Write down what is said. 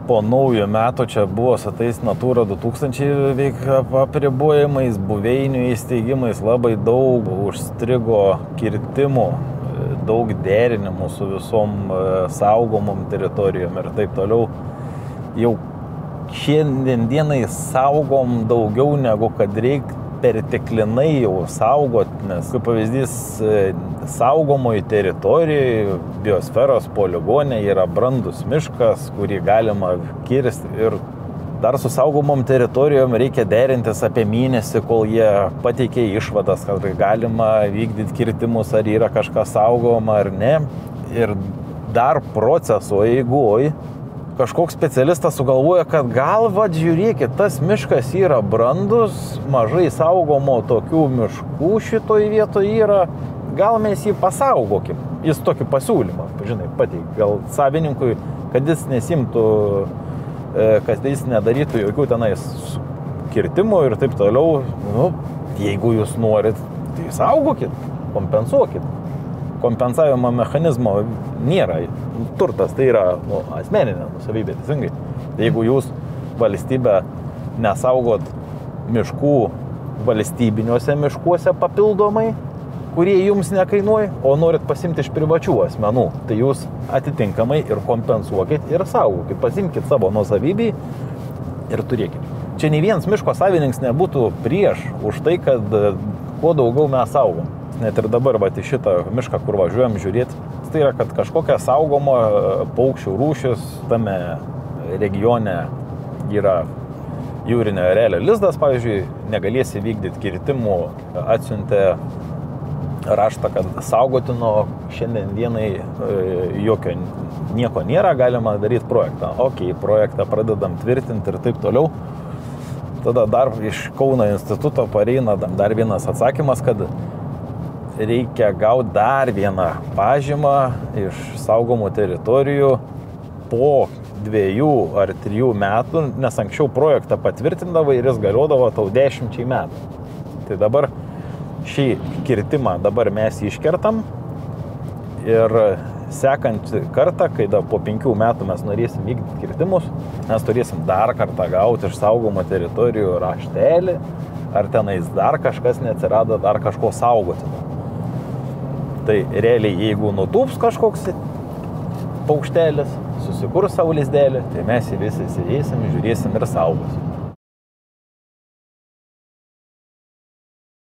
Po naujo meto čia buvo su tais Natūra 2000 apribojimais, buveinių įsteigimais labai daug užstrigo kirtimų, daug derinimų su visom saugomom teritorijom ir taip toliau. Jau šiandien dienai saugom daugiau negu kad reikia perteklinai jau saugot, nes kaip pavyzdys saugomoje teritorijoje, biosferos poligone yra brandus miškas, kurį galima kirsti ir dar su saugomom teritorijom reikia derintis apie mėnesį, kol jie pateikė išvadas, kad galima vykdyti kirtimus, ar yra kažkas saugoma ar ne. Ir dar proceso eigoj kažkoks specialistas sugalvoja, kad gal, žiūrėkit, tas miškas yra brandus, mažai saugomo tokių miškų šitoj vietoje yra, gal mes jį pasaugokim. Jis tokį pasiūlymą, žinai, pateik, gal savininkui, kad jis nesimtų, kad jis nedarytų jokių tenais kirtimų ir taip toliau. Nu, jeigu jūs norit, tai saugokit, kompensuokit. Kompensavimo mechanizmo nėra. Turtas tai yra asmeninė nusavybė, teisingai. Jeigu jūs valstybę nesaugot miškų valstybiniuose miškuose papildomai, kurie jums nekainuoja, o norit pasimti iš privačių asmenų, tai jūs atitinkamai ir kompensuokit ir saugokit, pasimkit savo nusavybį ir turėkit. Čia nei vienas miško savininkas nebūtų prieš už tai, kad kuo daugiau mes saugom. Net ir dabar, į šitą mišką, kur važiuojam žiūrėti, tai yra, kad kažkokia saugoma paukščių rūšis tame regione yra jūrinio erelio lizdas, pavyzdžiui, negalėsi vykdyti kirtimų, atsiuntė raštą, kad saugotino šiandien dienai nieko nėra, galima daryti projektą. Ok, projektą pradedam tvirtinti ir taip toliau. Tada dar iš Kauno instituto pareina dar vienas atsakymas, kad reikia gauti dar vieną pažymą iš saugomų teritorijų po 2 ar 3 metų, nes anksčiau projektą patvirtindavo ir jis galiodavo tau 10 metų. Tai dabar šį kirtimą dabar mes iškertam ir sekant kartą, kai po 5 metų mes norėsim vykdyti kirtimus, mes turėsim dar kartą gauti iš saugomų teritorijų raštelį, ar tenais dar kažkas neatsirado, dar kažko saugotino. Tai realiai, jeigu nutūps kažkoks paukštelis, susikurs savo lizdelį, tai mes jį visi įsidėsim, žiūrėsim ir saugosim.